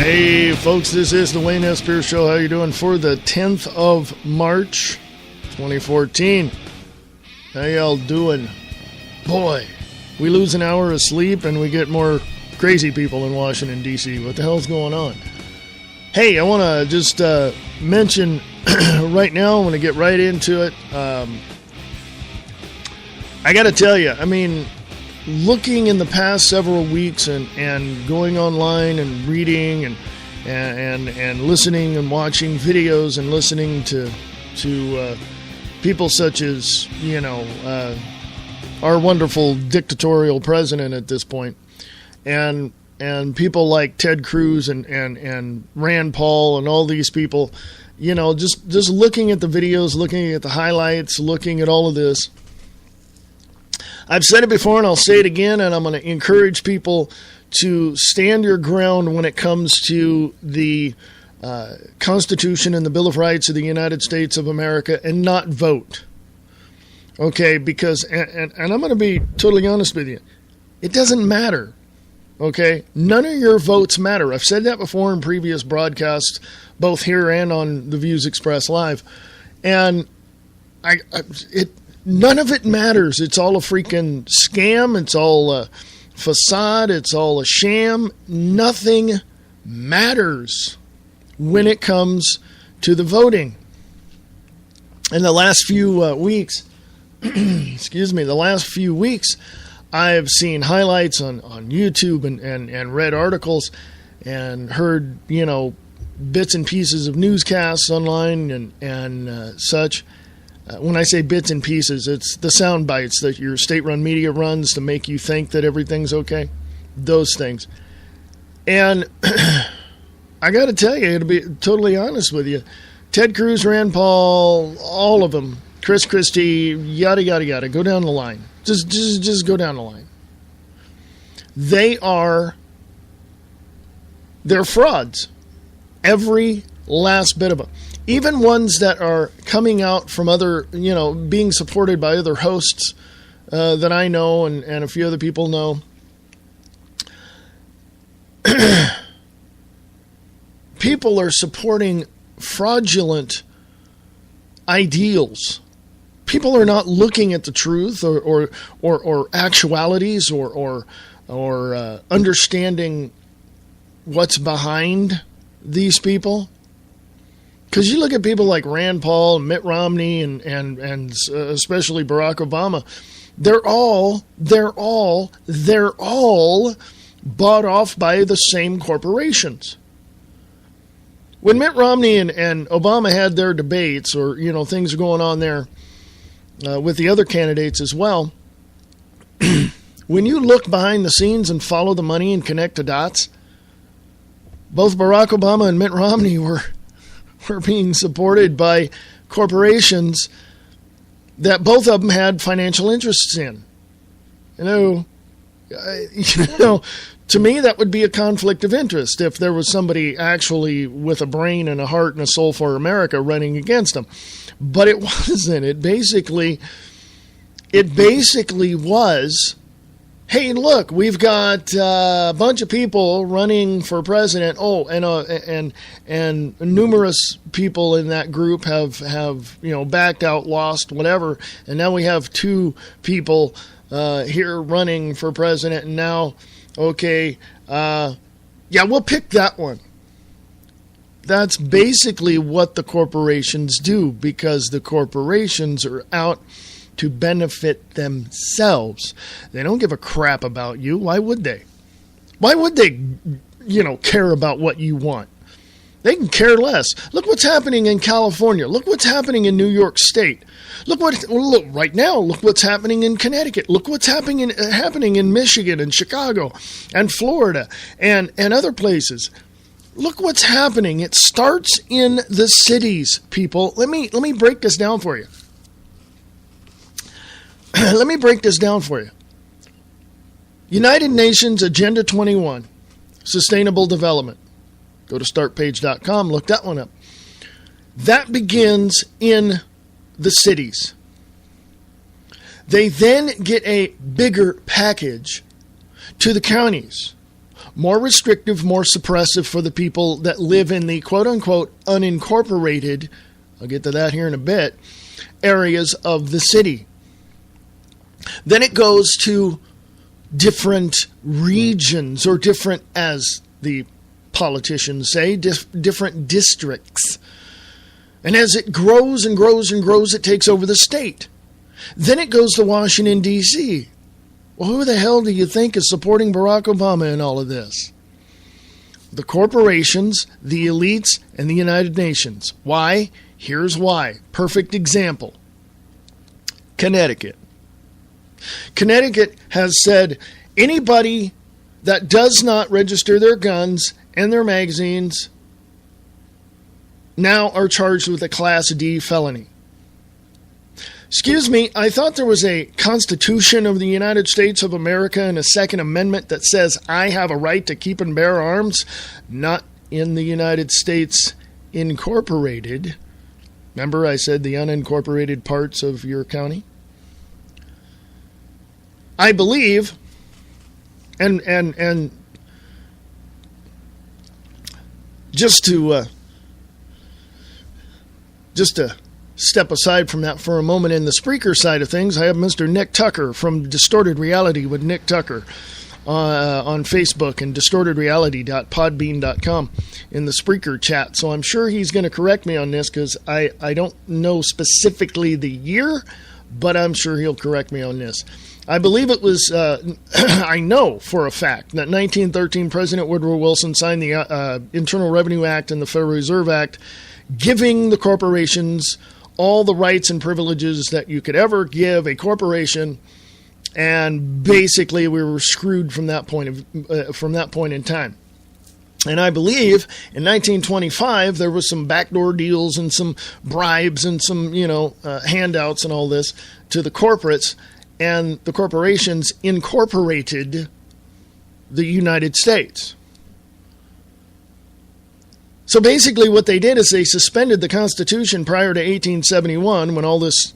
Hey folks, this is the Wayne S. Pierce Show. How you doing for the 10th of March, 2014? How y'all doing? Boy, we lose an hour of sleep and we get more crazy people in Washington, D.C. What the hell's going on? Hey, I want to just mention right now, I want to get right into it. I got to tell you, I mean, looking in the past several weeks and going online and reading and listening and watching videos and listening to people such as, you know, our wonderful dictatorial president at this point, and people like Ted Cruz and Rand Paul and all these people, you know, just looking at the videos, looking at the highlights, looking at all of this. I've said it before and I'll say it again, and I'm going to encourage people to stand your ground when it comes to the Constitution and the Bill of Rights of the United States of America and not vote. Okay, because, and I'm going to be totally honest with you, it doesn't matter. Okay, none of your votes matter. I've said that before in previous broadcasts, both here and on the Views Express Live, and none of it matters. It's all a freaking scam. It's all a facade. It's all a sham. Nothing matters when it comes to the voting. In the last few weeks, I've seen highlights on YouTube and read articles and heard, you know, bits and pieces of newscasts online and such. When I say bits and pieces, it's the sound bites that your state-run media runs to make you think that everything's okay. Those things. And I got to tell you, to be totally honest with you, Ted Cruz, Rand Paul, all of them, Chris Christie, yada, yada, yada, go down the line. Just go down the line. They're frauds. Every last bit of them. Even ones that are coming out from other, you know, being supported by other hosts that I know and a few other people know. People are supporting fraudulent ideals. People are not looking at the truth or actualities or understanding what's behind these people. Because you look at people like Rand Paul, and Mitt Romney, and especially Barack Obama, they're all bought off by the same corporations. When Mitt Romney and Obama had their debates, or, you know, things are going on there with the other candidates as well, when you look behind the scenes and follow the money and connect the dots, both Barack Obama and Mitt Romney were being supported by corporations that both of them had financial interests in. To me, that would be a conflict of interest if there was somebody actually with a brain and a heart and a soul for America running against them. But it wasn't. It basically was, hey, look, we've got a bunch of people running for president. Oh, and numerous people in that group have you know, backed out, lost, whatever. And now we have two people here running for president. And now, okay, yeah, we'll pick that one. That's basically what the corporations do, because the corporations are out to benefit themselves. They don't give a crap about you. Why would they? Why would they, you know, care about what you want? They can care less. Look what's happening in California. Look what's happening in New York State. Look right now. Look what's happening in Connecticut. Look what's happening in Michigan and Chicago and Florida and other places. Look what's happening. It starts in the cities, people. Let me break this down for you. Let me break this down for you. United Nations Agenda 21, Sustainable Development. Go to startpage.com, look that one up. That begins in the cities. They then get a bigger package to the counties. more restrictive, more suppressive for the people that live in the quote-unquote unincorporated, I'll get to that here in a bit, areas of the city. Then it goes to different regions, or different, as the politicians say, different districts. And as it grows and grows and grows, it takes over the state. Then it goes to Washington, D.C. Well, who the hell do you think is supporting Barack Obama in all of this? The corporations, the elites, and the United Nations. Why? Here's why. Perfect example. Connecticut. Connecticut has said anybody that does not register their guns and their magazines now are charged with a Class D felony. Excuse me, I thought there was a Constitution of the United States of America and a Second Amendment that says I have a right to keep and bear arms. Not in the United States Incorporated. Remember I said the unincorporated parts of your county? I believe, and just to step aside from that for a moment, in the Spreaker side of things, I have Mr. Nick Tucker from Distorted Reality with Nick Tucker on Facebook and distortedreality.podbean.com in the Spreaker chat. So I'm sure he's going to correct me on this because I don't know specifically the year, but I'm sure he'll correct me on this. I believe it was, I know for a fact, that 1913 President Woodrow Wilson signed the Internal Revenue Act and the Federal Reserve Act, giving the corporations all the rights and privileges that you could ever give a corporation, and basically we were screwed from that point in time. And I believe in 1925 there was some backdoor deals and some bribes and some handouts and all this to the corporates, and the corporations incorporated the United States. So basically what they did is they suspended the Constitution prior to 1871, when all this,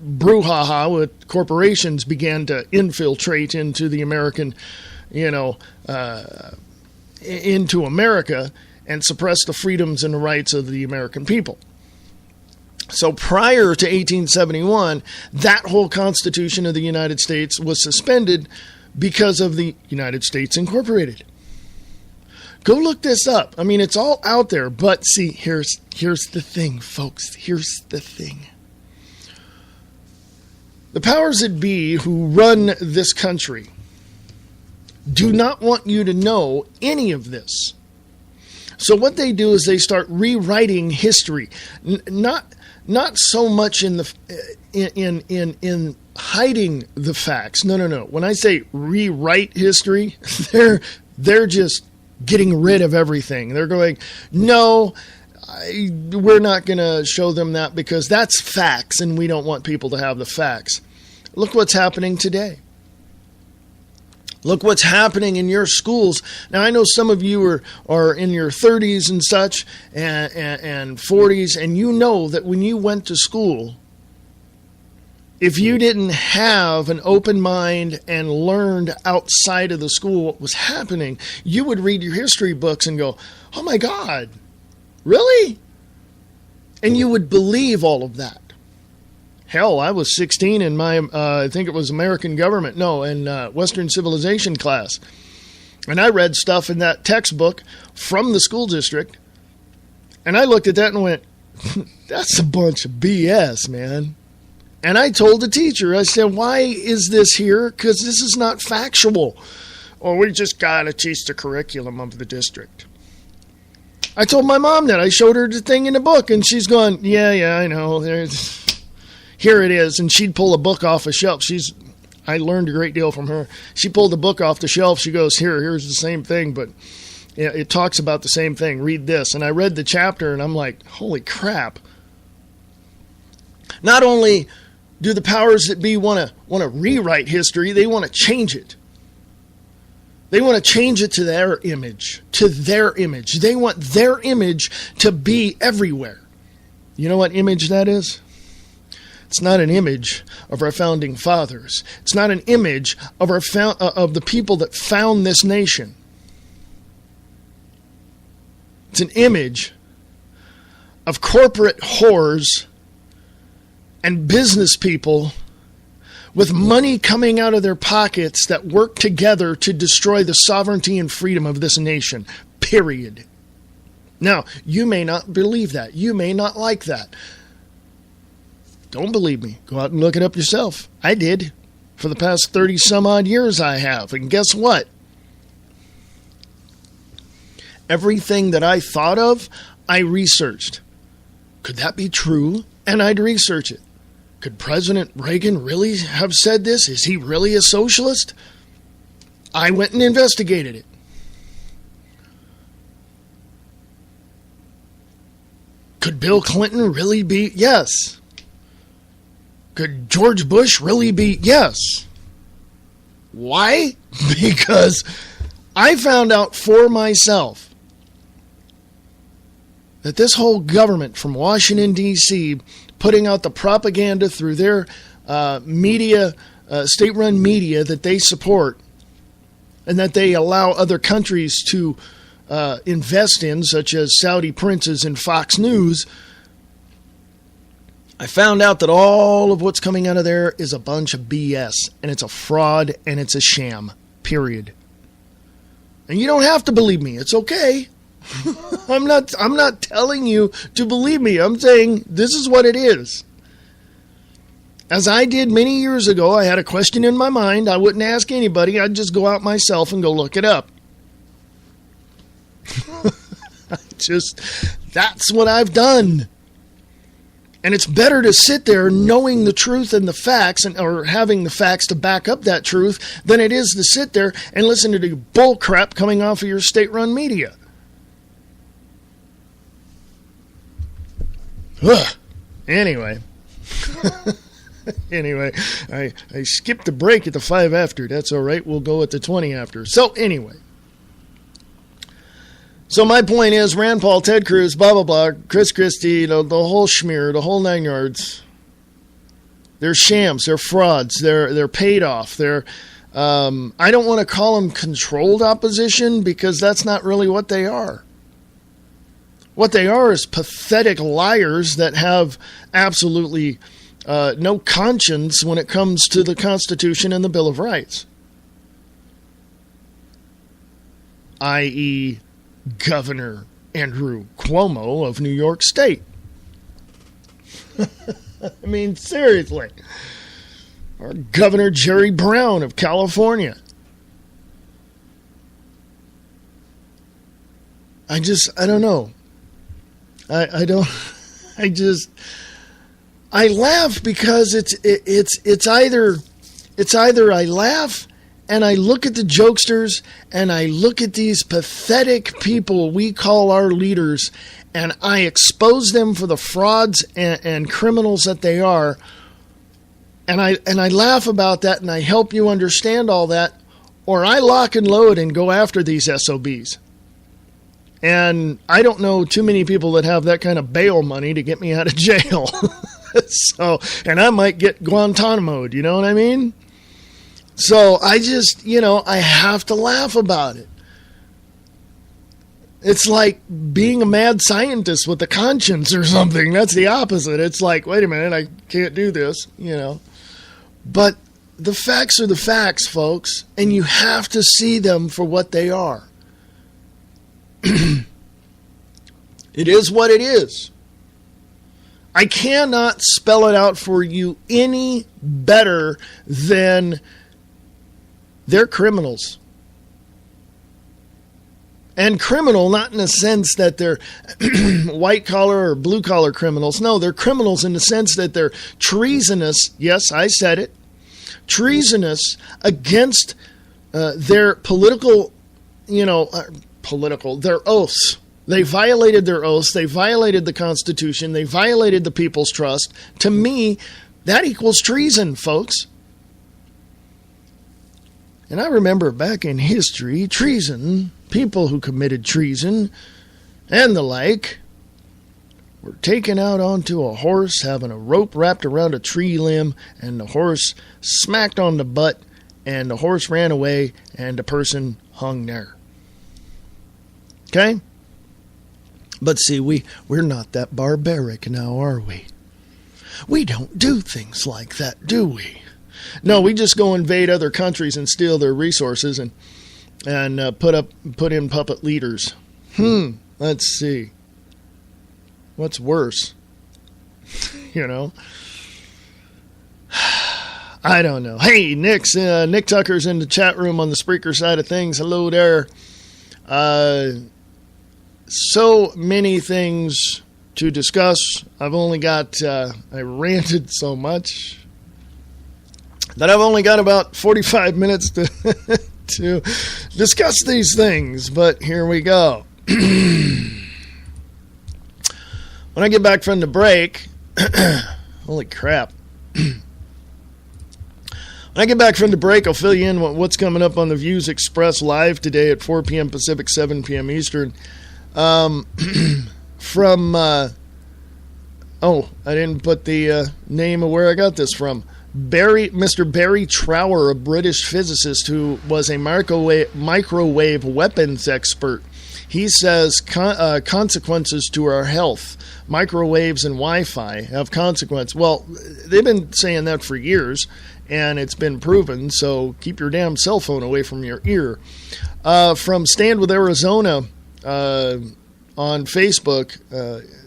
brouhaha with corporations began to infiltrate into the American, into America and suppress the freedoms and the rights of the American people. So prior to 1871, that whole Constitution of the United States was suspended because of the United States Incorporated. Go look this up. I mean, it's all out there. But see, here's the thing, folks. Here's the thing. The powers that be who run this country do not want you to know any of this. So what they do is they start rewriting history. Not so much in hiding the facts. No. When I say rewrite history, they're just getting rid of everything. They're going, no, we're not going to show them that because that's facts and we don't want people to have the facts. Look what's happening today. Look what's happening in your schools. Now, I know some of you are in your 30s and such and 40s, and you know that when you went to school, if you didn't have an open mind and learned outside of the school what was happening, you would read your history books and go, oh my God, really? And you would believe all of that. Hell, I was 16 in my, I think it was American government, in Western civilization class. And I read stuff in that textbook from the school district. And I looked at that and went, that's a bunch of BS, man. And I told the teacher, I said, why is this here? Because this is not factual. Oh, we just got to teach the curriculum of the district. I told my mom that. I showed her the thing in the book, and she's going, yeah, I know. Here it is. And she'd pull a book off a shelf. I learned a great deal from her. She pulled the book off the shelf. She goes, here's the same thing, but it talks about the same thing. Read this. And I read the chapter, and I'm like, holy crap. Not only do the powers that be want to rewrite history, they want to change it. They want to change it to their image. They want their image to be everywhere. You know what image that is? It's not an image of our founding fathers. It's not an image of of the people that found this nation. It's an image of corporate whores and business people with money coming out of their pockets that work together to destroy the sovereignty and freedom of this nation. Period. Now, you may not believe that. You may not like that. Don't believe me. Go out and look it up yourself. I did. For the past 30 some odd years I have. And guess what? Everything that I thought of, I researched. Could that be true? And I'd research it. Could President Reagan really have said this? Is he really a socialist? I went and investigated it. Could Bill Clinton really be? Yes. Could George Bush really be? Yes. Why? Because I found out for myself that this whole government from Washington, D.C., putting out the propaganda through their media, state-run media that they support and that they allow other countries to invest in, such as Saudi princes and Fox News, I found out that all of what's coming out of there is a bunch of BS, and it's a fraud, and it's a sham, period. And you don't have to believe me. It's okay. I'm not telling you to believe me. I'm saying this is what it is. As I did many years ago, I had a question in my mind. I wouldn't ask anybody. I'd just go out myself and go look it up. That's what I've done. And it's better to sit there knowing the truth and the facts, or having the facts to back up that truth, than it is to sit there and listen to the bull crap coming off of your state-run media. Ugh. Anyway, I skipped the break at the 5 after. That's all right. We'll go at the 20 after. So anyway. So my point is, Rand Paul, Ted Cruz, blah, blah, blah, Chris Christie, the whole schmear, the whole 9 yards. They're shams. They're frauds. They're paid off. I don't want to call them controlled opposition, because that's not really what they are. What they are is pathetic liars that have absolutely no conscience when it comes to the Constitution and the Bill of Rights. I.e., Governor Andrew Cuomo of New York State. I mean, seriously. Or Governor Jerry Brown of California. I don't know. I laugh because it's either I laugh and I look at the jokesters and I look at these pathetic people we call our leaders, and I expose them for the frauds and criminals that they are, and I laugh about that, and I help you understand all that, or I lock and load and go after these SOBs. And I don't know too many people that have that kind of bail money to get me out of jail. So, and I might get Guantanamo'd, you know what I mean? So I just, I have to laugh about it. It's like being a mad scientist with a conscience or something. That's the opposite. It's like, wait a minute, I can't do this, But the facts are the facts, folks, and you have to see them for what they are. It is what it is. I cannot spell it out for you any better than they're criminals. And criminal, not in the sense that they're white collar or blue collar criminals. No, they're criminals in the sense that they're treasonous. Yes, I said it. Treasonous against their political, their oaths. They violated their oaths. They violated the Constitution. They violated the people's trust. To me, that equals treason, folks. And I remember back in history, treason, people who committed treason and the like, were taken out onto a horse, having a rope wrapped around a tree limb, and the horse smacked on the butt, and the horse ran away, and the person hung there. Okay? But see, we're not that barbaric now, are we? We don't do things like that, do we? No, we just go invade other countries and steal their resources and put in puppet leaders. Let's see. What's worse? You know? I don't know. Hey, Nick Tucker's in the chat room on the Spreaker side of things. Hello there. So many things to discuss. I've only got, I ranted so much that I've only got about 45 minutes to discuss these things. But here we go. When I get back from the break, holy crap. When I get back from the break, I'll fill you in what's coming up on the Views Express live today at 4 p.m. Pacific, 7 p.m. Eastern. I didn't put the name of where I got this from. Mr. Barry Trower, a British physicist who was a microwave weapons expert. He says consequences to our health. Microwaves and Wi-Fi have consequences. Well, they've been saying that for years, and it's been proven, so keep your damn cell phone away from your ear. From Stand With Arizona on Facebook,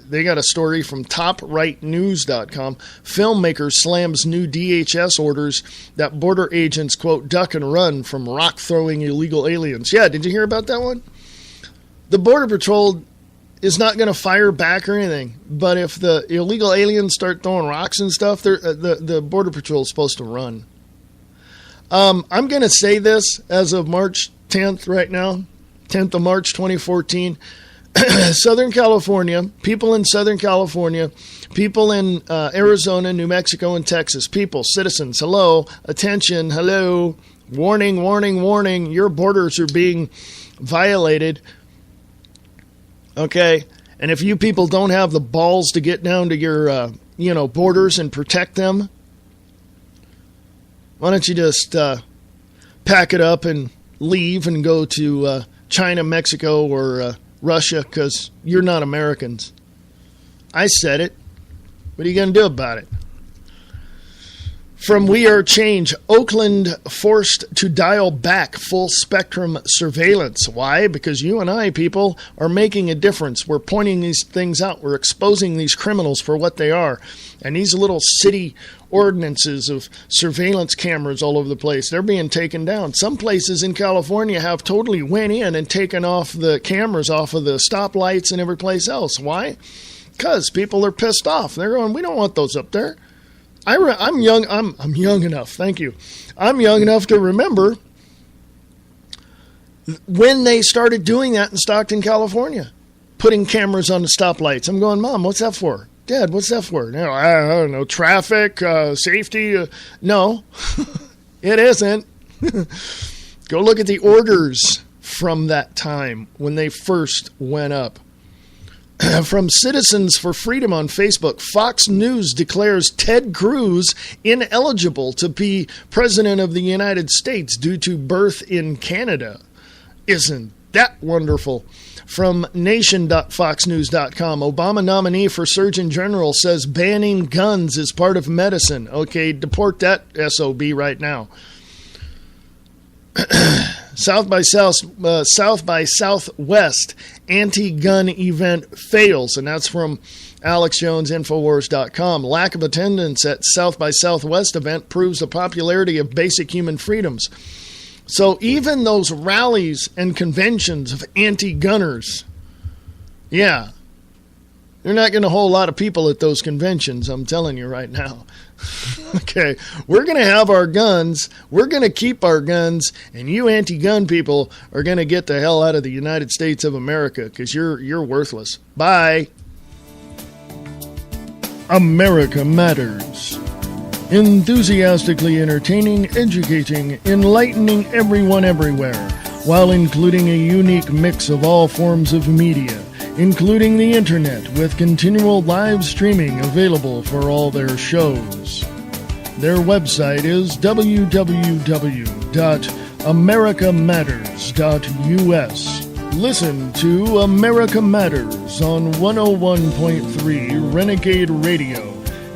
they got a story from toprightnews.com. Filmmaker slams new DHS orders that border agents, quote, duck and run from rock-throwing illegal aliens. Yeah, did you hear about that one? The Border Patrol is not going to fire back or anything, but if the illegal aliens start throwing rocks and stuff, the Border Patrol is supposed to run. I'm going to say this as of March 10th right now, 10th of March 2014. Southern California, people in Southern California, people in Arizona, New Mexico, and Texas, people, citizens, hello, attention, hello, warning, warning, warning, your borders are being violated. Okay, and if you people don't have the balls to get down to your, borders and protect them, why don't you just pack it up and leave and go to China, Mexico, or Russia, because you're not Americans. I said it. What are you going to do about it? From We Are Change, Oakland forced to dial back full-spectrum surveillance. Why? Because you and I, people, are making a difference. We're pointing these things out. We're exposing these criminals for what they are. And these little city ordinances of surveillance cameras all over the place, they're being taken down. Some places in California have totally went in and taken off the cameras off of the stoplights and every place else. Why? Because people are pissed off. They're going, we don't want those up there. I'm young. I'm young enough. Thank you. I'm young enough to remember when they started doing that in Stockton, California, putting cameras on the stoplights. I'm going, Mom, what's that for? Dad, what's that for? I don't know, traffic, safety. No, it isn't. Go look at the orders from that time when they first went up. From Citizens for Freedom on Facebook, Fox News declares Ted Cruz ineligible to be president of the United States due to birth in Canada. Isn't that wonderful? From nation.foxnews.com, Obama nominee for Surgeon General says banning guns is part of medicine. Okay, deport that SOB right now. South by Southwest anti-gun event fails, and that's from AlexJonesInfowars.com. Lack of attendance at South by Southwest event proves the popularity of basic human freedoms. So even those rallies and conventions of anti-gunners, yeah, they're not going to hold a lot of people at those conventions, I'm telling you right now. Okay, we're going to have our guns, we're going to keep our guns, and you anti-gun people are going to get the hell out of the United States of America because you're worthless. Bye. America Matters. Enthusiastically entertaining, educating, enlightening everyone everywhere, while including a unique mix of all forms of media. including the internet, with continual live streaming available for all their shows. Their website is www.americamatters.us. Listen to America Matters on 101.3 Renegade Radio,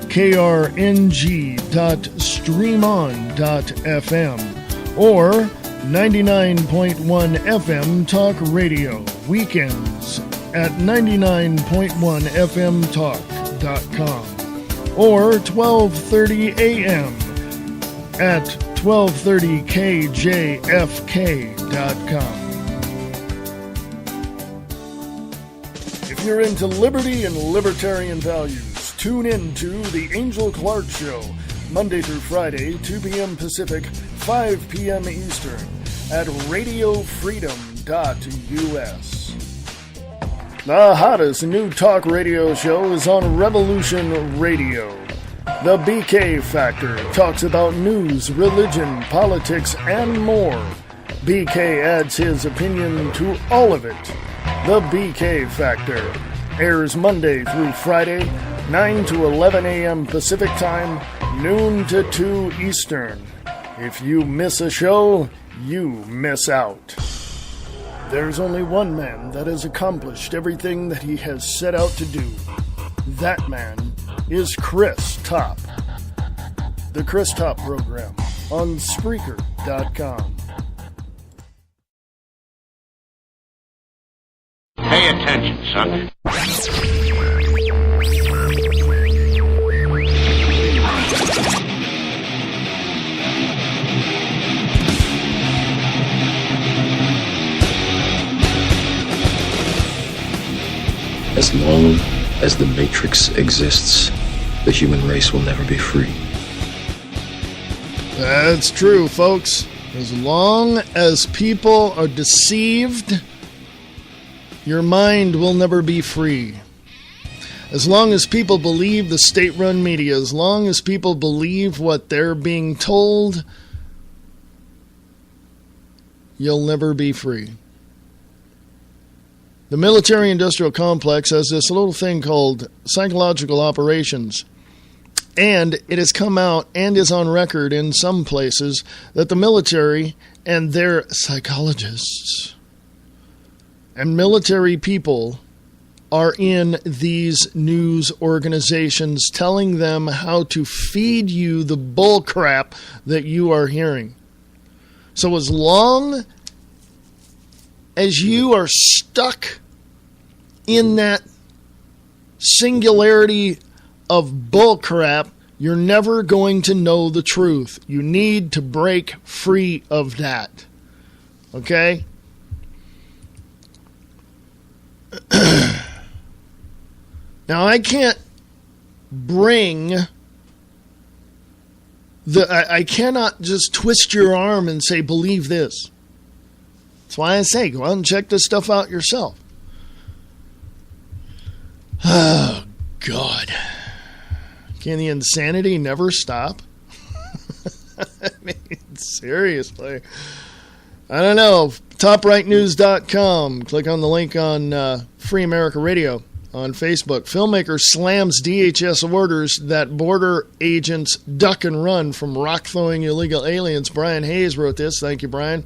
krng.streamon.fm, or 99.1 FM Talk Radio, weekends at 99.1fmtalk.com, or 12:30 a.m. at 1230kjfk.com. If you're into liberty and libertarian values, tune in to The Angel Clark Show, Monday through Friday, 2 p.m. Pacific, 5 p.m. Eastern, at radiofreedom.us. The hottest new talk radio show is on Revolution Radio. The BK Factor talks about news, religion, politics, and more. BK adds his opinion to all of it. The BK Factor airs Monday through Friday, 9 to 11 a.m. Pacific Time, noon to 2 Eastern. If you miss a show, you miss out. There's only one man that has accomplished everything that he has set out to do. That man is Chris Top. The Chris Top Program on Spreaker.com. Pay attention, son. As long as the Matrix exists, the human race will never be free. That's true, folks. As long as people are deceived, your mind will never be free. As long as people believe the state-run media, as long as people believe what they're being told, you'll never be free. The military-industrial complex has this little thing called psychological operations. And it has come out and is on record in some places that the military and their psychologists and military people are in these news organizations telling them how to feed you the bull crap that you are hearing. So as long as you are stuck in that singularity of bullcrap, you're never going to know the truth. You need to break free of that. Okay? Now, I can't bring I cannot just twist your arm and say, believe this. That's why I say, go out and check this stuff out yourself. Oh, God. Can the insanity never stop? I mean, seriously. I don't know. TopRightNews.com. Click on the link on Free America Radio on Facebook. Filmmaker slams DHS orders that border agents duck and run from rock-throwing illegal aliens. Brian Hayes wrote this. Thank you, Brian.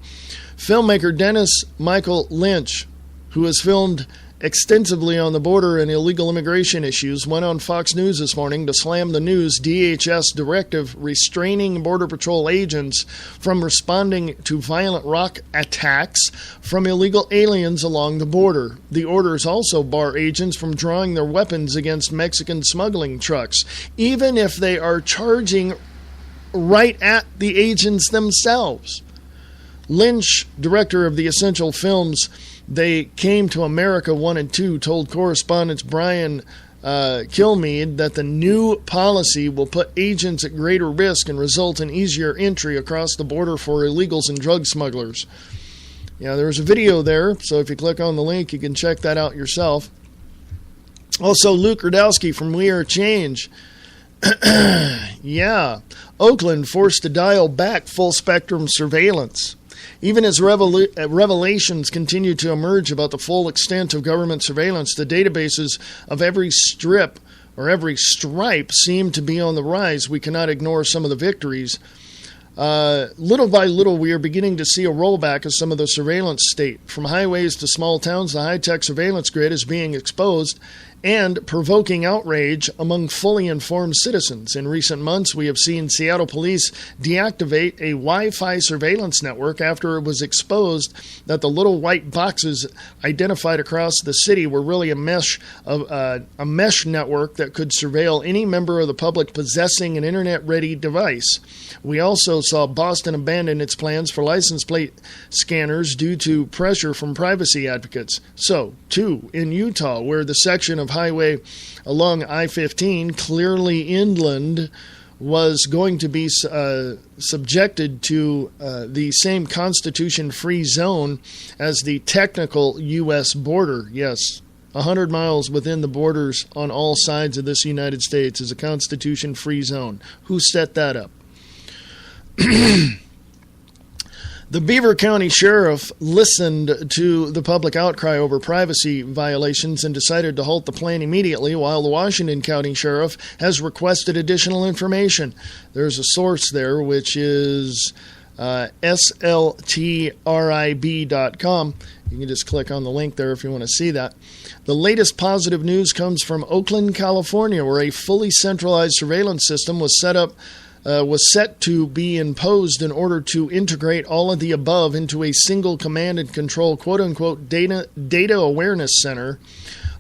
Filmmaker Dennis Michael Lynch, who has filmed extensively on the border and illegal immigration issues, went on Fox News this morning to slam the news DHS directive restraining Border Patrol agents from responding to violent rock attacks from illegal aliens along the border. The orders also bar agents from drawing their weapons against Mexican smuggling trucks, even if they are charging right at the agents themselves. Lynch, director of the Essential Films They Came to America 1 and 2, told correspondent Brian Kilmeade that the new policy will put agents at greater risk and result in easier entry across the border for illegals and drug smugglers. Yeah, there's a video there, so if you click on the link, you can check that out yourself. Also, Luke Rudowski from We Are Change. Yeah, Oakland forced to dial back full-spectrum surveillance. Even as revelations continue to emerge about the full extent of government surveillance, the databases of every strip or every stripe seem to be on the rise. We cannot ignore some of the victories. Little by little, we are beginning to see a rollback of some of the surveillance state. From highways to small towns, the high-tech surveillance grid is being exposed and provoking outrage among fully informed citizens. In recent months, we have seen Seattle police deactivate a Wi-Fi surveillance network after it was exposed that the little white boxes identified across the city were really a mesh network that could surveil any member of the public possessing an internet-ready device. We also saw Boston abandon its plans for license plate scanners due to pressure from privacy advocates. So, too, in Utah, where the section of highway along I-15, clearly inland, was going to be subjected to the same constitution-free zone as the technical U.S. border. Yes, 100 miles within the borders on all sides of this United States is a constitution-free zone. Who set that up? The Beaver County Sheriff listened to the public outcry over privacy violations and decided to halt the plan immediately, while the Washington County Sheriff has requested additional information. There's a source there, which is sltrib.com. You can just click on the link there if you want to see that. The latest positive news comes from Oakland, California, where a fully centralized surveillance system was set to be imposed in order to integrate all of the above into a single command and control, quote-unquote, data awareness center.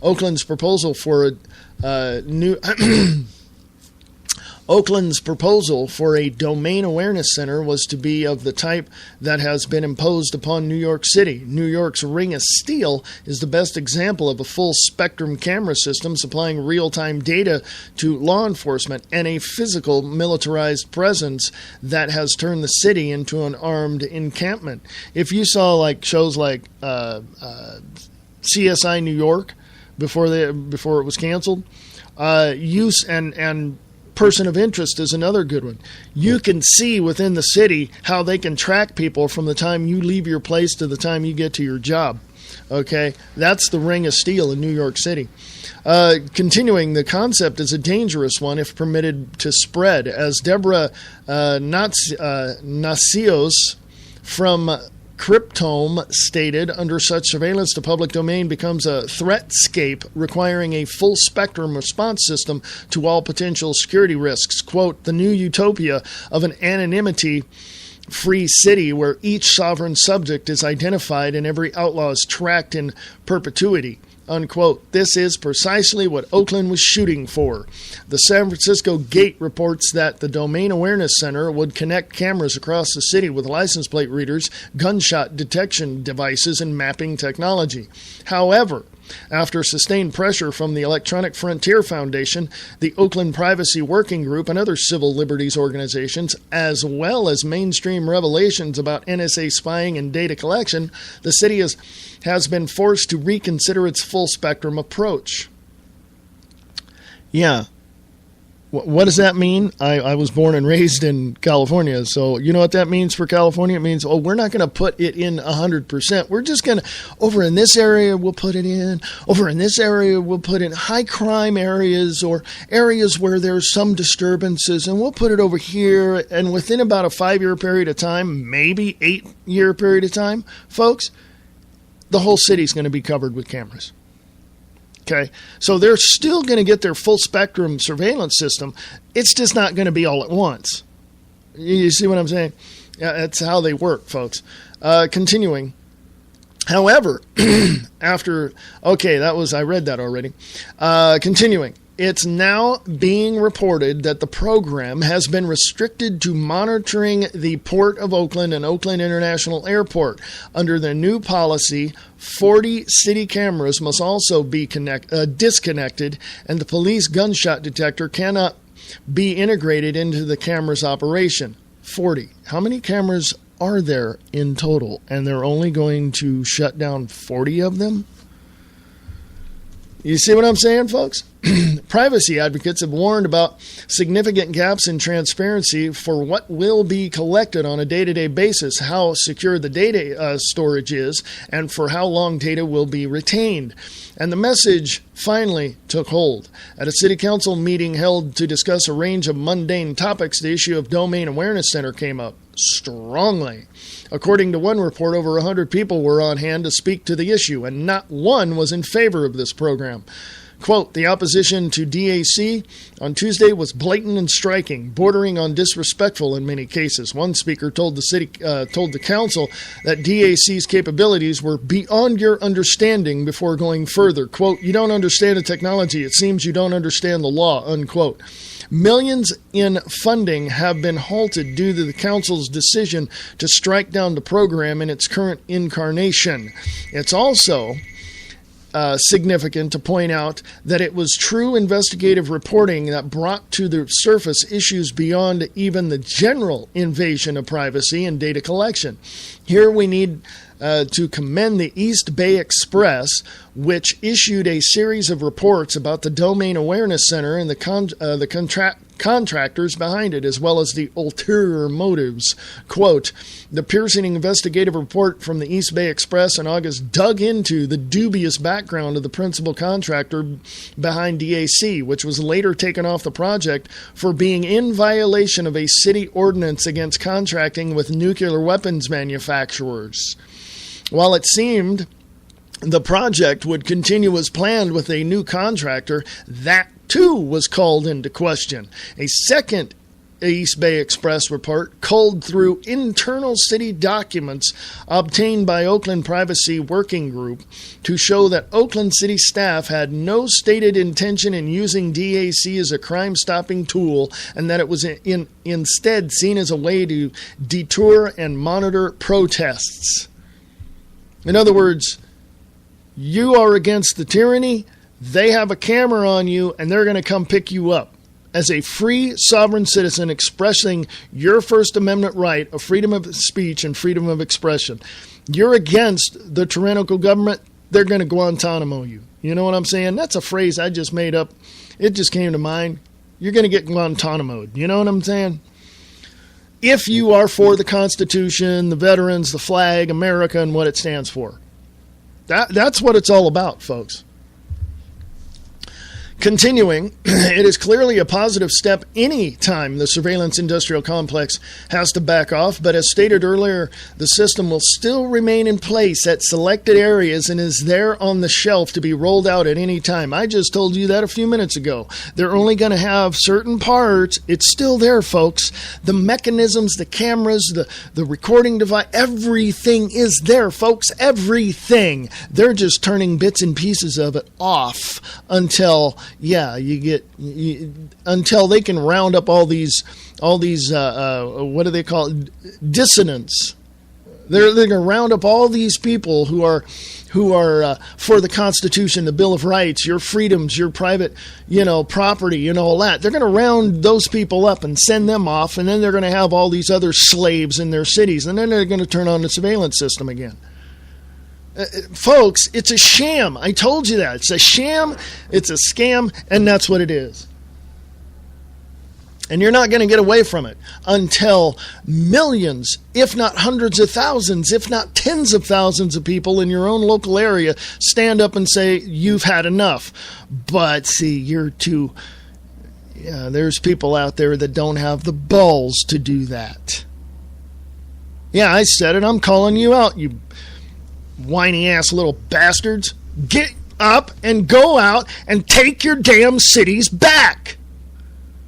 Oakland's proposal for a domain awareness center was to be of the type that has been imposed upon New York City. New York's Ring of Steel is the best example of a full-spectrum camera system supplying real-time data to law enforcement and a physical militarized presence that has turned the city into an armed encampment. If you saw like shows like CSI New York before it was canceled, use and Person of Interest is another good one. You can see within the city how they can track people from the time you leave your place to the time you get to your job. Okay, that's the Ring of Steel in New York City. Continuing, the concept is a dangerous one if permitted to spread. As Deborah Nacios from Cryptome stated, under such surveillance, the public domain becomes a threatscape requiring a full-spectrum response system to all potential security risks. Quote, the new utopia of an anonymity-free city where each sovereign subject is identified and every outlaw is tracked in perpetuity. Unquote. This is precisely what Oakland was shooting for. The San Francisco Gate reports that the Domain Awareness Center would connect cameras across the city with license plate readers, gunshot detection devices, and mapping technology. However, after sustained pressure from the Electronic Frontier Foundation, the Oakland Privacy Working Group, and other civil liberties organizations, as well as mainstream revelations about NSA spying and data collection, the city has been forced to reconsider its full-spectrum approach. Yeah. What does that mean? I was born and raised in California, so you know what that means for California? It means, we're not going to put it in 100%. We're just going to, over in this area, we'll put it in. Over in this area, we'll put in high crime areas or areas where there's some disturbances, and we'll put it over here. And within about a 5-year period of time, maybe 8-year period of time, folks, the whole city's going to be covered with cameras. Okay, so they're still going to get their full spectrum surveillance system. It's just not going to be all at once. You see what I'm saying? Yeah, that's how they work, folks. Continuing. However, I read that already. Continuing. It's now being reported that the program has been restricted to monitoring the Port of Oakland and Oakland International Airport. Under the new policy, 40 city cameras must also be disconnected, and the police gunshot detector cannot be integrated into the camera's operation. 40. How many cameras are there in total? And they're only going to shut down 40 of them? You see what I'm saying, folks? Privacy advocates have warned about significant gaps in transparency for what will be collected on a day-to-day basis, how secure the data storage is, and for how long data will be retained. And the message finally took hold. At a city council meeting held to discuss a range of mundane topics, the issue of Domain Awareness Center came up strongly. According to one report, over 100 people were on hand to speak to the issue, and not one was in favor of this program. Quote, the opposition to DAC on Tuesday was blatant and striking, bordering on disrespectful in many cases. One speaker told the council that DAC's capabilities were beyond your understanding before going further. Quote, you don't understand the technology. It seems you don't understand the law, unquote. Millions in funding have been halted due to the council's decision to strike down the program in its current incarnation. It's also significant to point out that it was true investigative reporting that brought to the surface issues beyond even the general invasion of privacy and data collection. Here we need to commend the East Bay Express, which issued a series of reports about the Domain Awareness Center and the contractors behind it, as well as the ulterior motives. Quote, the piercing investigative report from the East Bay Express in August dug into the dubious background of the principal contractor behind DAC, which was later taken off the project for being in violation of a city ordinance against contracting with nuclear weapons manufacturers. While it seemed the project would continue as planned with a new contractor, that too was called into question. A second East Bay Express report culled through internal city documents obtained by Oakland Privacy Working Group to show that Oakland City staff had no stated intention in using DAC as a crime-stopping tool, and that it was instead seen as a way to deter and monitor protests. In other words, you are against the tyranny, they have a camera on you, and they're going to come pick you up. As a free sovereign citizen expressing your First Amendment right of freedom of speech and freedom of expression, you're against the tyrannical government, they're going to Guantanamo you. You know what I'm saying? That's a phrase I just made up. It just came to mind. You're going to get Guantanamoed. You know what I'm saying? If you are for the Constitution, the veterans, the flag, America, and what it stands for. That's what it's all about, folks. Continuing, it is clearly a positive step any time the surveillance industrial complex has to back off, but as stated earlier, the system will still remain in place at selected areas and is there on the shelf to be rolled out at any time. I just told you that a few minutes ago. They're only going to have certain parts. It's still there, folks. The mechanisms, the cameras, the recording device, everything is there, folks. Everything. They're just turning bits and pieces of it off until until they can round up all these what do they call it? Dissonants. They're going to round up all these people who are for the Constitution, the Bill of Rights, your freedoms, your private, property, all that. They're going to round those people up and send them off, and then they're going to have all these other slaves in their cities, and then they're going to turn on the surveillance system again. Folks, it's a sham. I told you that. It's a sham, it's a scam, and that's what it is. And you're not going to get away from it until millions, if not hundreds of thousands, if not tens of thousands of people in your own local area stand up and say, you've had enough. But see, there's people out there that don't have the balls to do that. Yeah, I said it. I'm calling you out, you whiny ass little bastards. Get up and go out and take your damn cities back.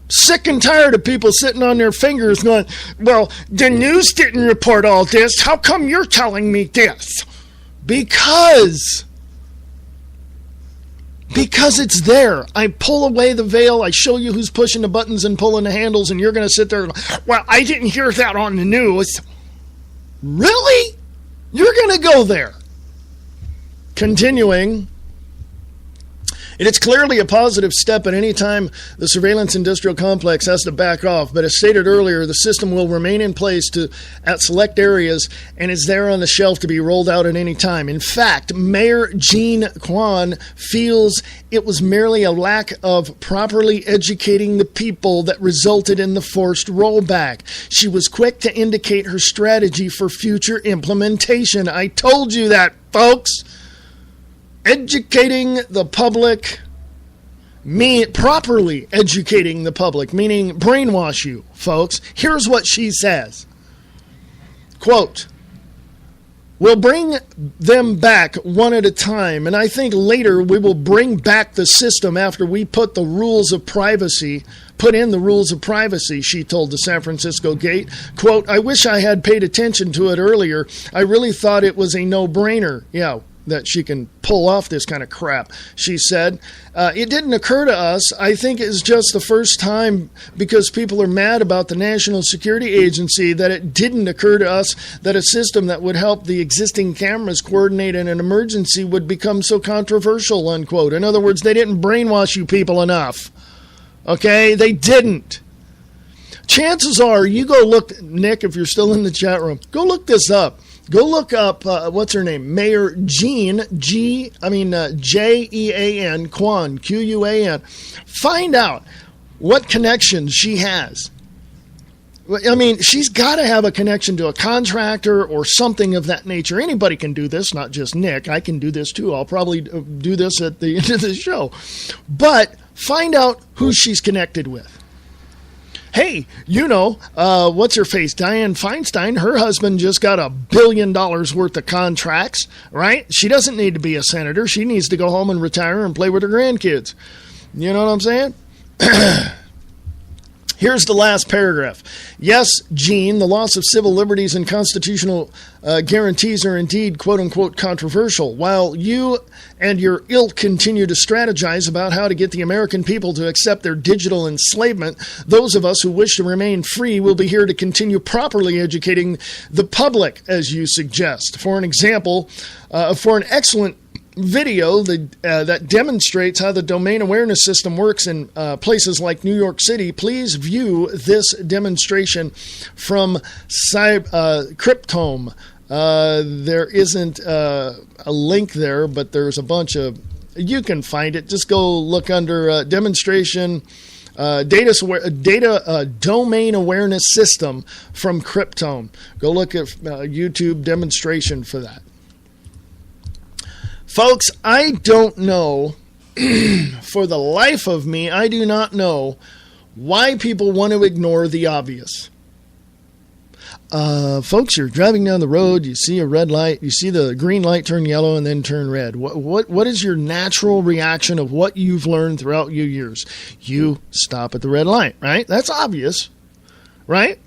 Sick and tired of people sitting on their fingers going, well, the news didn't report all this. How come you're telling me this? Because it's there. I pull away the veil. I show you who's pushing the buttons and pulling the handles, and you're going to sit there and go, well, I didn't hear that on the news. Really? You're going to go there. Continuing, And it's clearly a positive step at any time the surveillance industrial complex has to back off. But as stated earlier, the system will remain in place at select areas and is there on the shelf to be rolled out at any time. In fact, Mayor Jean Quan feels it was merely a lack of properly educating the people that resulted in the forced rollback. She was quick to indicate her strategy for future implementation. I told you that, folks. Educating the public, properly educating the public, meaning brainwash you, folks. Here's what she says. Quote, "We'll bring them back one at a time, and I think later we will bring back the system after we put in the rules of privacy, she told the San Francisco Gate. Quote, "I wish I had paid attention to it earlier. I really thought it was a no-brainer." Yeah, that she can pull off this kind of crap, she said. It didn't occur to us. I think it's just the first time, because people are mad about the National Security Agency, that it didn't occur to us that a system that would help the existing cameras coordinate in an emergency would become so controversial, unquote. In other words, they didn't brainwash you people enough. Okay? They didn't. Chances are, you go look, Nick, if you're still in the chat room, go look this up. Go look up, what's her name? Mayor Jean, Jean, Quan, Quan. Find out what connections she has. I mean, she's got to have a connection to a contractor or something of that nature. Anybody can do this, not just Nick. I can do this too. I'll probably do this at the end of the show. But find out who she's connected with. Hey, what's her face? Dianne Feinstein, her husband just got $1 billion worth of contracts, right? She doesn't need to be a senator. She needs to go home and retire and play with her grandkids. You know what I'm saying? Here's the last paragraph. Yes, Jean, the loss of civil liberties and constitutional guarantees are indeed, quote-unquote, controversial. While you and your ilk continue to strategize about how to get the American people to accept their digital enslavement, those of us who wish to remain free will be here to continue properly educating the public, as you suggest. For an example, for an excellent video that demonstrates how the domain awareness system works in places like New York City, please view this demonstration from Cryptome. There isn't a link there, but there's a bunch of... You can find it. Just go look under demonstration, domain awareness system from Cryptome. Go look at YouTube demonstration for that. Folks, I don't know, for the life of me, I do not know why people want to ignore the obvious. Folks, you're driving down the road, you see a red light, you see the green light turn yellow and then turn red. What is your natural reaction of what you've learned throughout your years? You stop at the red light, right? That's obvious, right?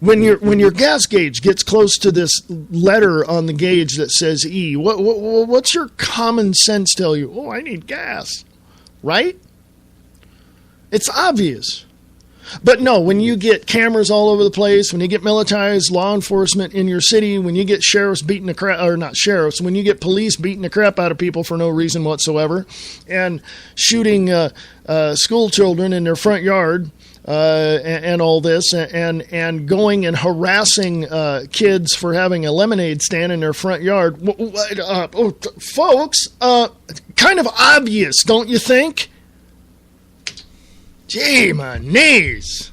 When your gas gauge gets close to this letter on the gauge that says E, what's your common sense tell you? Oh, I need gas, right? It's obvious. But no, when you get cameras all over the place, when you get militarized law enforcement in your city, when you get sheriffs beating the crap, or not sheriffs, when you get police beating the crap out of people for no reason whatsoever, and shooting school children in their front yard, and all this, and going and harassing kids for having a lemonade stand in their front yard. Folks, kind of obvious, don't you think? Gee, my knees.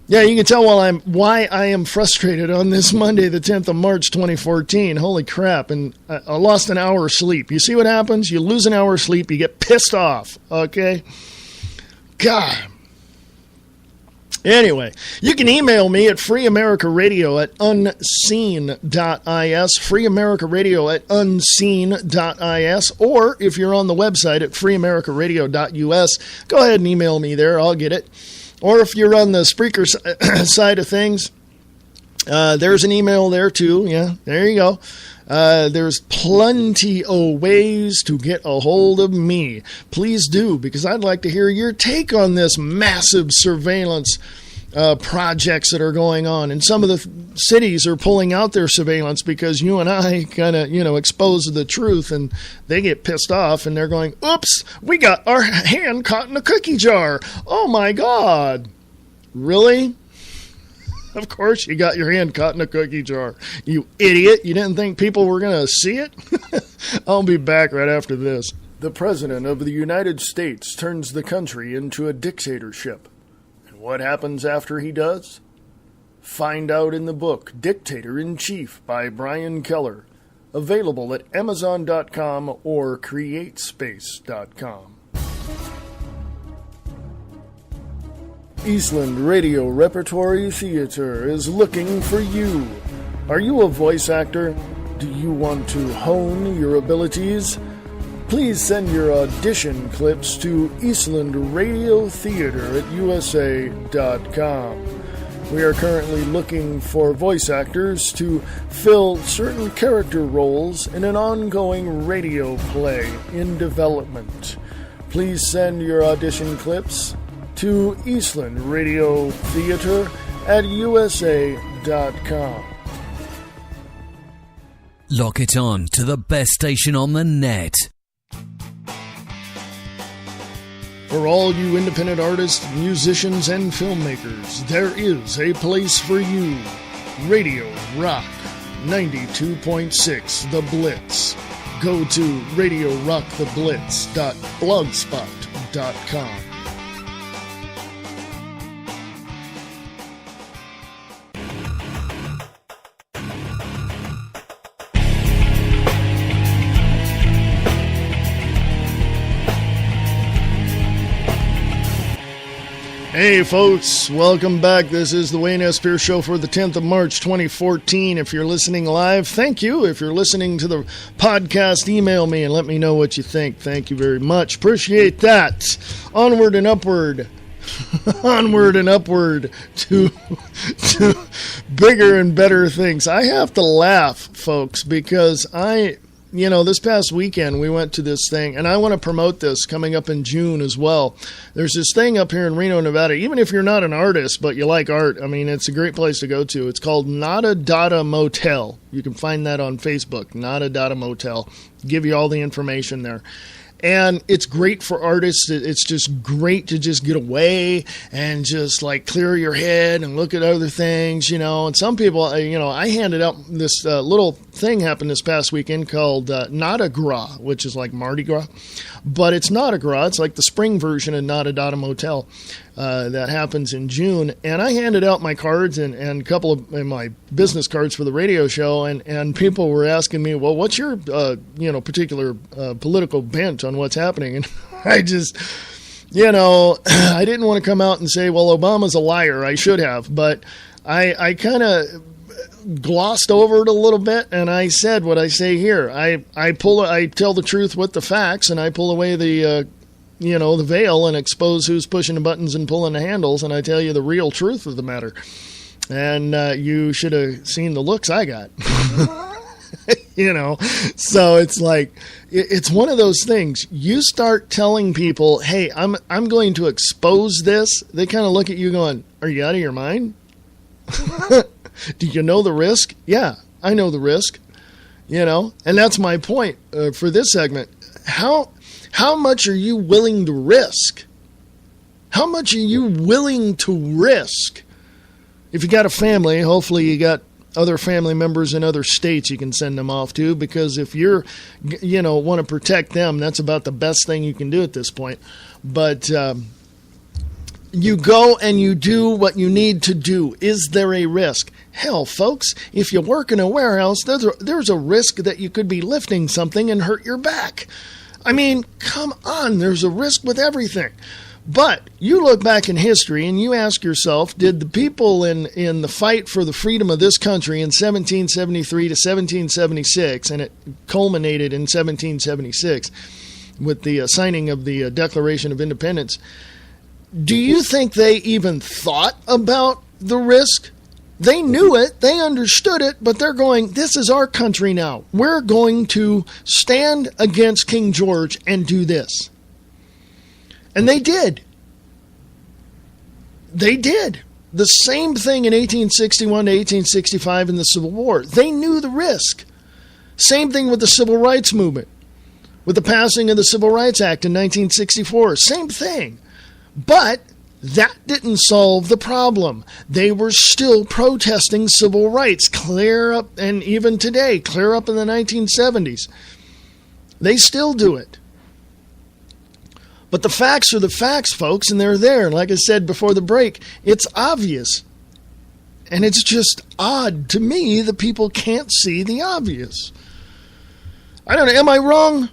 Yeah, you can tell why I am frustrated on this Monday, the 10th of March, 2014. Holy crap, and I lost an hour of sleep. You see what happens? You lose an hour of sleep, you get pissed off, okay? God. Anyway, you can email me at freeamericaradio@unseen.is, freeamericaradio@unseen.is, or if you're on the website at freeamericaradio.us, go ahead and email me there, I'll get it. Or if you're on the Spreaker side of things, there's an email there too, yeah, there you go. There's plenty of ways to get a hold of me. Please do, because I'd like to hear your take on this massive surveillance projects that are going on. And some of the cities are pulling out their surveillance because you and I kind of, expose the truth, and they get pissed off and they're going, oops, we got our hand caught in a cookie jar. Oh my God. Really? Of course you got your hand caught in a cookie jar. You idiot. You didn't think people were going to see it? I'll be back right after this. The President of the United States turns the country into a dictatorship. And what happens after he does? Find out in the book Dictator-in-Chief by Brian Keller. Available at Amazon.com or CreateSpace.com. Eastland Radio Repertory Theater is looking for you. Are you a voice actor? Do you want to hone your abilities? Please send your audition clips to Eastland Radio Theater at USA.com. We are currently looking for voice actors to fill certain character roles in an ongoing radio play in development. Please send your audition clips to Eastland Radio Theater at USA.com. Lock it on to the best station on the net. For all you independent artists, musicians, and filmmakers, there is a place for you. Radio Rock 92.6 The Blitz. Go to radiorocktheblitz.blogspot.com. Hey folks, welcome back. This is the Wayne S. Pierce Show for the 10th of March 2014. If you're listening live, thank you. If you're listening to the podcast, email me and let me know what you think. Thank you very much. Appreciate that. Onward and upward. Onward and upward to bigger and better things. I have to laugh, folks, because this past weekend we went to this thing, and I want to promote this coming up in June as well. There's this thing up here in Reno, Nevada. Even if you're not an artist, but you like art, it's a great place to go to. It's called Nada Dada Motel. You can find that on Facebook, Nada Dada Motel. Give you all the information there. And it's great for artists. It's just great to just get away and just like clear your head and look at other things, And some people, I handed out this little thing happened this past weekend called Nada Gras, which is like Mardi Gras. But it's Nada Gras. It's like the spring version of Nada Dada Motel that happens in June. And I handed out my cards and a couple of my business cards for the radio show. And people were asking me, well, what's your, particular political bent on what's happening? And I just, I didn't want to come out and say, well, Obama's a liar. I should have. But I kind of glossed over it a little bit, and I said what I say here. I tell the truth with the facts, and I pull away the veil and expose who's pushing the buttons and pulling the handles, and I tell you the real truth of the matter. And you should have seen the looks I got. So it's like, it's one of those things. You start telling people, hey, I'm going to expose this. They kind of look at you going, are you out of your mind? Do you know the risk? Yeah, I know the risk, and that's my point for this segment. How much are you willing to risk? How much are you willing to risk? If you got a family, hopefully you got other family members in other states you can send them off to, because if you're, want to protect them, that's about the best thing you can do at this point. But you go and you do what you need to do. Is there a risk? Hell, folks, if you work in a warehouse, there's a risk that you could be lifting something and hurt your back. Come on, there's a risk with everything. But you look back in history and you ask yourself, did the people in the fight for the freedom of this country in 1773 to 1776, and it culminated in 1776 with the signing of the Declaration of Independence, do you think they even thought about the risk? They knew it, they understood it, but they're going, this is our country now. We're going to stand against King George and do this. And they did. They did. The same thing in 1861 to 1865 in the Civil War. They knew the risk. Same thing with the Civil Rights Movement. With the passing of the Civil Rights Act in 1964. Same thing. But that didn't solve the problem. They were still protesting civil rights clear up, and even today, clear up in the 1970s. They still do it. But the facts are the facts, folks, and they're there. Like I said before the break, it's obvious. And it's just odd to me that people can't see the obvious. I don't know, am I wrong?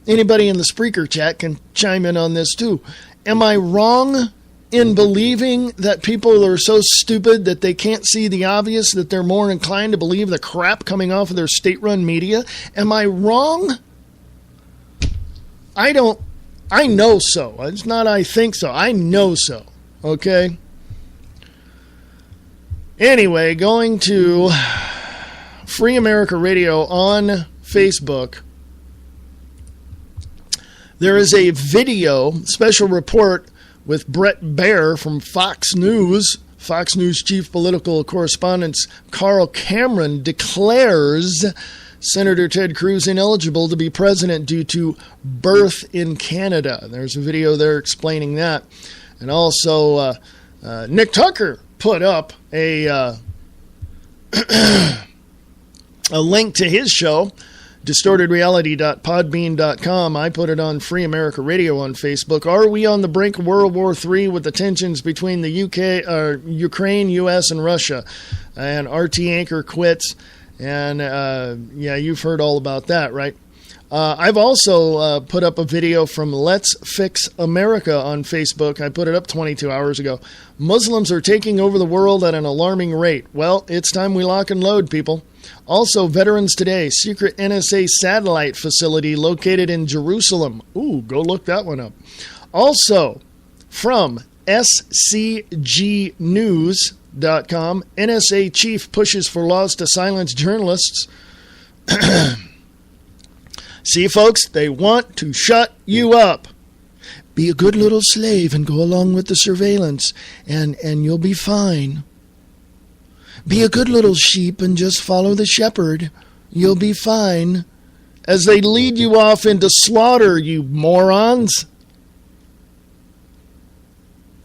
Anybody in the Spreaker chat can chime in on this too. Am I wrong in believing that people are so stupid that they can't see the obvious, that they're more inclined to believe the crap coming off of their state-run media? Am I wrong? I know so. It's not I think so. I know so. Okay? Anyway, going to Free America Radio on Facebook. There is a video, special report with Brett Baer from Fox News. Fox News chief political correspondent Carl Cameron declares Senator Ted Cruz ineligible to be president due to birth in Canada. There's a video there explaining that. And also, Nick Tucker put up a link to his show, distortedreality.podbean.com. I put it on Free America Radio on Facebook. Are we on the brink of World War III with the tensions between the Ukraine, U.S., and Russia? And RT Anchor quits. And, yeah, you've heard all about that, right? I've also put up a video from Let's Fix America on Facebook. I put it up 22 hours ago. Muslims are taking over the world at an alarming rate. Well, it's time we lock and load, people. Also, Veterans Today, secret NSA satellite facility located in Jerusalem. Ooh, go look that one up. Also, from scgnews.com, NSA chief pushes for laws to silence journalists. See, folks, they want to shut you up. Be a good little slave and go along with the surveillance, and you'll be fine. Be a good little sheep and just follow the shepherd. You'll be fine. As they lead you off into slaughter, you morons.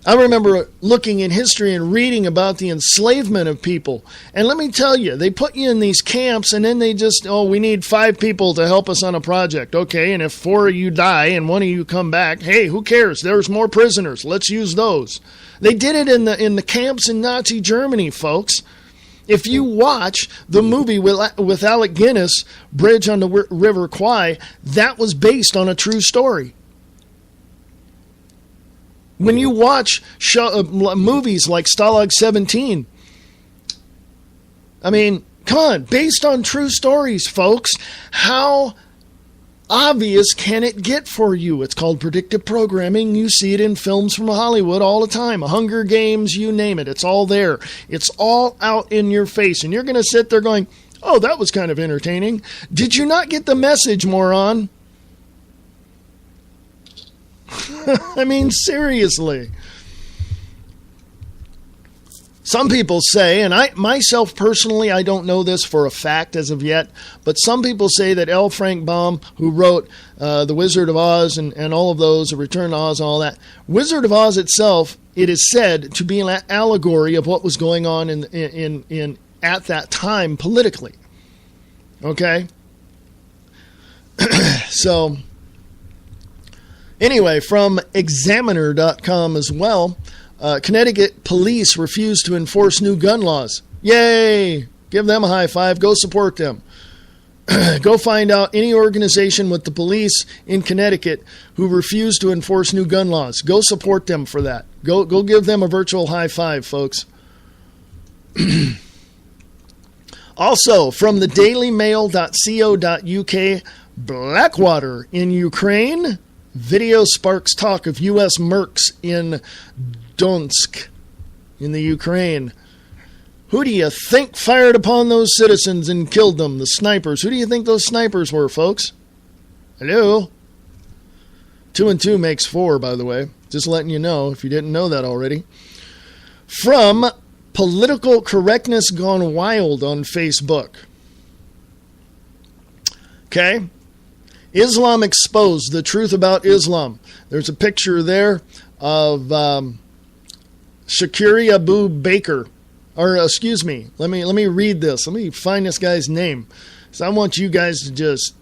I remember looking in history and reading about the enslavement of people. And let me tell you, they put you in these camps and then they just, we need 5 people to help us on a project. Okay, and if 4 of you die and 1 of you come back, hey, who cares? There's more prisoners. Let's use those. They did it in the camps in Nazi Germany, folks. If you watch the movie with Alec Guinness, Bridge on the River Kwai, that was based on a true story. When you watch movies like Stalag 17, I mean, come on, based on true stories, folks, how obvious can it get for you? It's called predictive programming. You see it in films from Hollywood all the time. Hunger Games, you name it. It's all there. It's all out in your face. And you're going to sit there going, oh, that was kind of entertaining. Did you not get the message, moron? I mean, seriously. Some people say, and I myself personally, I don't know this for a fact as of yet, but some people say that L. Frank Baum, who wrote The Wizard of Oz and all of those, A Return to Oz and all that, Wizard of Oz itself, it is said to be an allegory of what was going on in at that time politically. Okay? So, anyway, from Examiner.com as well, Connecticut police refuse to enforce new gun laws. Yay! Give them a high five. Go support them. Go find out any organization with the police in Connecticut who refuse to enforce new gun laws. Go support them for that. Go give them a virtual high five, folks. Also, from the dailymail.co.uk, Blackwater in Ukraine. Video sparks talk of U.S. mercs in Donetsk in the Ukraine. Who do you think fired upon those citizens and killed them? The snipers. Who do you think those snipers were, folks? Hello? 2 and 2 makes 4, by the way. Just letting you know if you didn't know that already. From Political Correctness Gone Wild on Facebook. Okay? Islam Exposed, the truth about Islam. There's a picture there of Shakiri Abu Baker. Or, excuse me, let me read this. Let me find this guy's name. So I want you guys to just...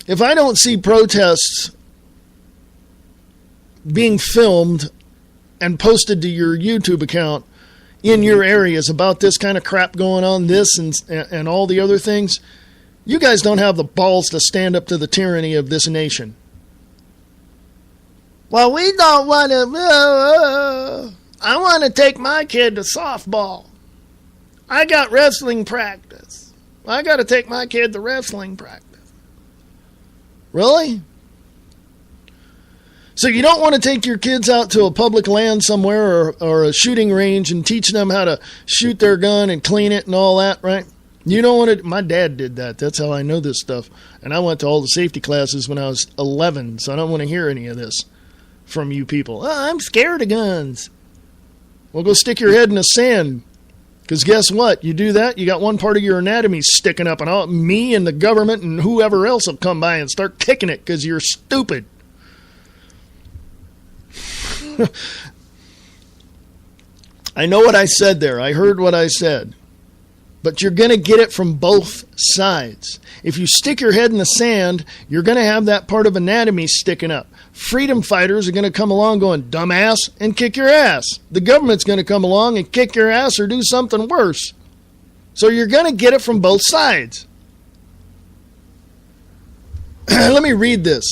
If I don't see protests being filmed and posted to your YouTube account in your areas about this kind of crap going on, this and all the other things, you guys don't have the balls to stand up to the tyranny of this nation. Well, we don't want to... I want to take my kid to softball. I got wrestling practice. I got to take my kid to wrestling practice. Really? So you don't want to take your kids out to a public land somewhere or a shooting range and teach them how to shoot their gun and clean it and all that, right? You don't want to... My dad did that. That's how I know this stuff. And I went to all the safety classes when I was 11, so I don't want to hear any of this from you people. Oh, I'm scared of guns. Well, go stick your head in the sand. Because guess what? You do that, you got one part of your anatomy sticking up, and me and the government and whoever else will come by and start kicking it because you're stupid. I know what I said there. I heard what I said. But you're going to get it from both sides. If you stick your head in the sand, you're going to have that part of anatomy sticking up. Freedom fighters are going to come along going, dumbass, and kick your ass. The government's going to come along and kick your ass or do something worse. So you're going to get it from both sides. Let me read this.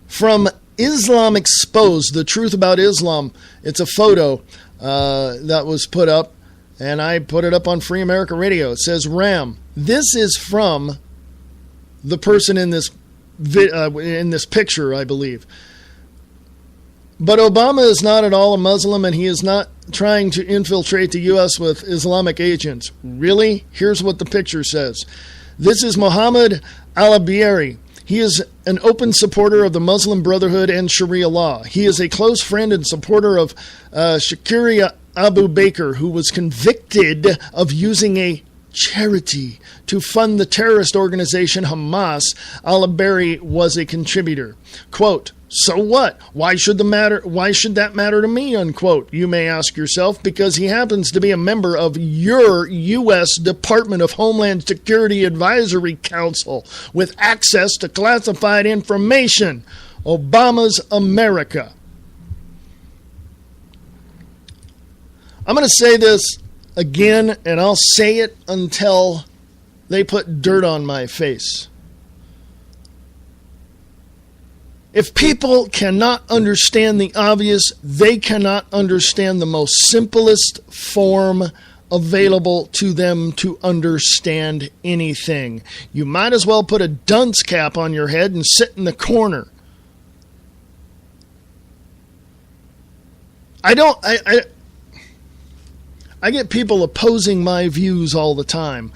From Islam Exposed, the truth about Islam. It's a photo that was put up, and I put it up on Free America Radio. It says, Ram. This is from the person in this picture, I believe. But Obama is not at all a Muslim, and he is not trying to infiltrate the U.S. with Islamic agents. Really? Here's what the picture says. This is Mohammed al-Abiyari. He is an open supporter of the Muslim Brotherhood and Sharia law. He is a close friend and supporter of Shakiri Abu Baker, who was convicted of using a charity to fund the terrorist organization Hamas. Al-Abiyari was a contributor. Quote, so what? Why should that matter to me? Unquote. You may ask yourself, because he happens to be a member of your U.S. Department of Homeland Security Advisory Council with access to classified information. Obama's America. I'm going to say this again, and I'll say it until they put dirt on my face. If people cannot understand the obvious, they cannot understand the most simplest form available to them to understand anything. You might as well put a dunce cap on your head and sit in the corner. I get people opposing my views all the time.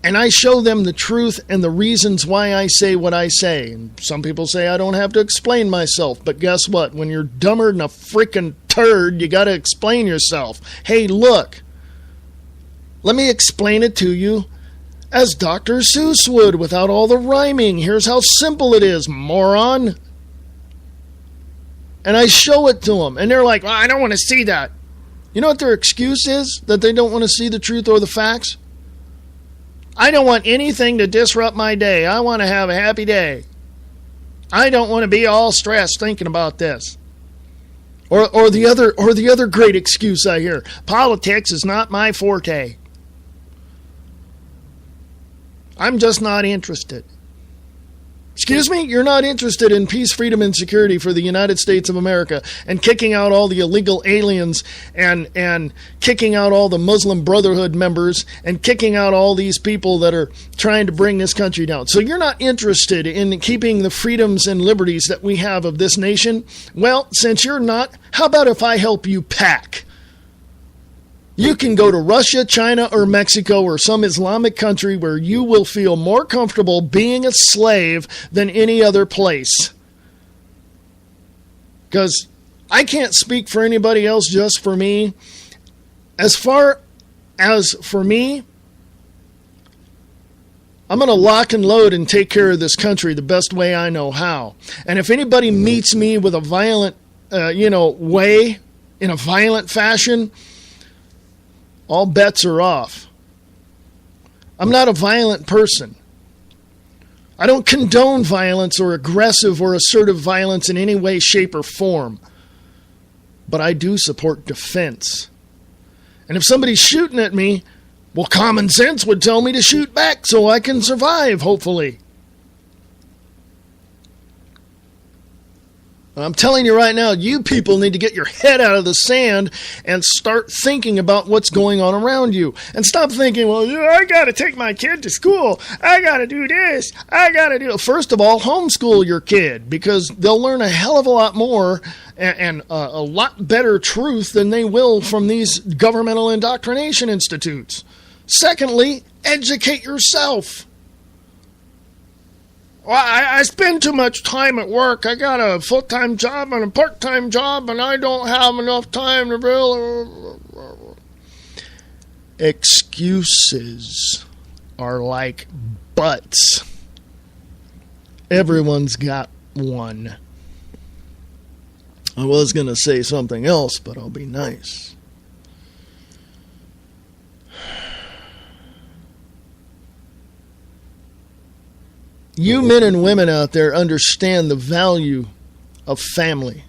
And I show them the truth and the reasons why I say what I say. And some people say I don't have to explain myself. But guess what? When you're dumber than a freaking turd, you got to explain yourself. Hey, look. Let me explain it to you as Dr. Seuss would without all the rhyming. Here's how simple it is, moron. And I show it to them. And they're like, well, I don't want to see that. You know what their excuse is? That they don't want to see the truth or the facts? I don't want anything to disrupt my day. I want to have a happy day. I don't want to be all stressed thinking about this. Or the other great excuse I hear. Politics is not my forte. I'm just not interested. Excuse me? You're not interested in peace, freedom, and security for the United States of America and kicking out all the illegal aliens and kicking out all the Muslim Brotherhood members and kicking out all these people that are trying to bring this country down. So you're not interested in keeping the freedoms and liberties that we have of this nation? Well, since you're not, how about if I help you pack? You can go to Russia, China, or Mexico, or some Islamic country where you will feel more comfortable being a slave than any other place. because I can't speak for anybody else, just for me. As far as for me, I'm going to lock and load and take care of this country the best way I know how. And if anybody meets me with a violent, way, in a violent fashion, all bets are off. I'm not a violent person. I don't condone violence or aggressive or assertive violence in any way, shape, or form. But I do support defense. And if somebody's shooting at me, well, common sense would tell me to shoot back so I can survive, hopefully. I'm telling you right now, you people need to get your head out of the sand and start thinking about what's going on around you. And stop thinking, well, I got to take my kid to school. I got to do this. I got to do... First of all, homeschool your kid, because they'll learn a hell of a lot more and a lot better truth than they will from these governmental indoctrination institutes. Secondly, educate yourself. Well, I spend too much time at work. I got a full-time job and a part-time job, and I don't have enough time to build. Excuses are like butts. Everyone's got one. I was going to say something else, but I'll be nice. You men and women out there understand the value of family.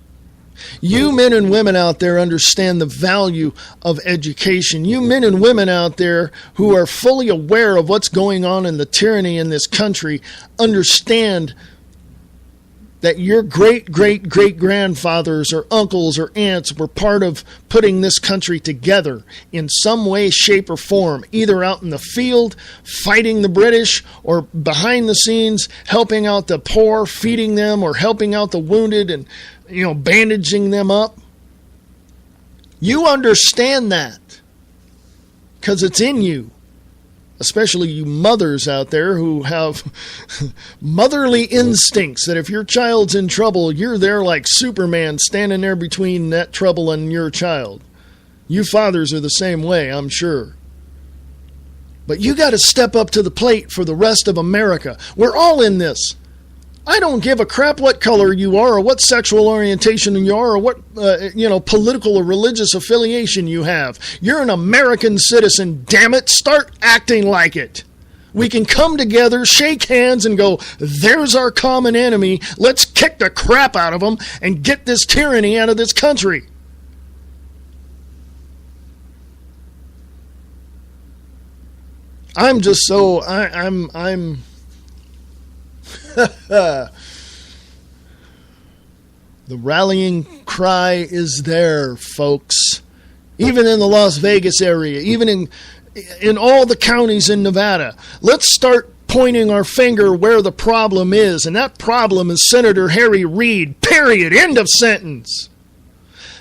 You men and women out there understand the value of education. You men and women out there who are fully aware of what's going on in the tyranny in this country understand that your great-great-great-grandfathers or uncles or aunts were part of putting this country together in some way, shape, or form, either out in the field, fighting the British, or behind the scenes, helping out the poor, feeding them, or helping out the wounded and, bandaging them up. You understand that because it's in you. Especially you mothers out there who have motherly instincts that if your child's in trouble, you're there like Superman standing there between that trouble and your child. You fathers are the same way, I'm sure. But you got to step up to the plate for the rest of America. We're all in this. I don't give a crap what color you are or what sexual orientation you are or what, political or religious affiliation you have. You're an American citizen, damn it. Start acting like it. We can come together, shake hands, and go, there's our common enemy. Let's kick the crap out of them and get this tyranny out of this country. I'm just so, I'm the rallying cry is there, folks. Even in the Las Vegas area, even in all the counties in Nevada. Let's start pointing our finger where the problem is, and that problem is Senator Harry Reid, period, end of sentence.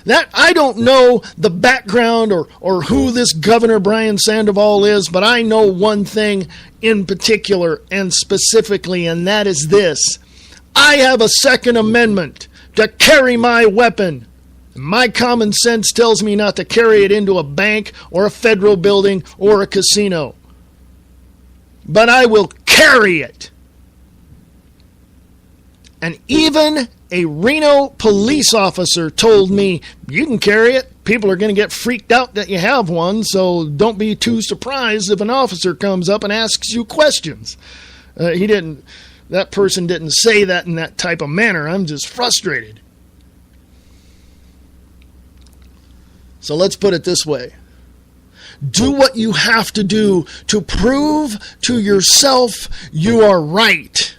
That I don't know the background or who this Governor Brian Sandoval is, but I know one thing in particular and specifically, and that is this. I have a Second Amendment to carry my weapon. My common sense tells me not to carry it into a bank or a federal building or a casino. But I will carry it. And even a Reno police officer told me, you can carry it. People are going to get freaked out that you have one, so don't be too surprised if an officer comes up and asks you questions. That person didn't say that in that type of manner. I'm just frustrated. So let's put it this way. Do what you have to do to prove to yourself you are right.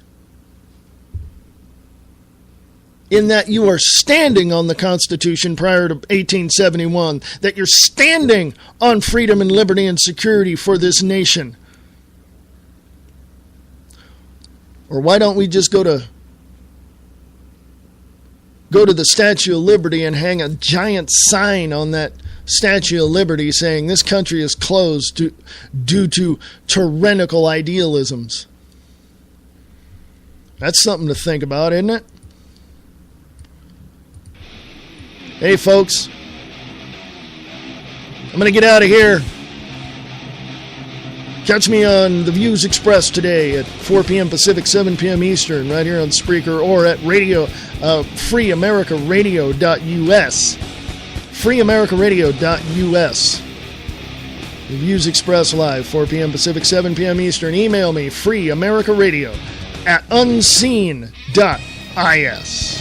In that you are standing on the Constitution prior to 1871, that you're standing on freedom and liberty and security for this nation. Or why don't we just go to the Statue of Liberty and hang a giant sign on that Statue of Liberty saying this country is closed due to tyrannical idealisms? That's something to think about, isn't it? Hey, folks, I'm going to get out of here. Catch me on The Views Expressed today at 4 p.m. Pacific, 7 p.m. Eastern, right here on Spreaker, or at freeamericaradio.us. freeamericaradio.us. The Views Express live, 4 p.m. Pacific, 7 p.m. Eastern. Email me, freeamericaradio@unseen.is.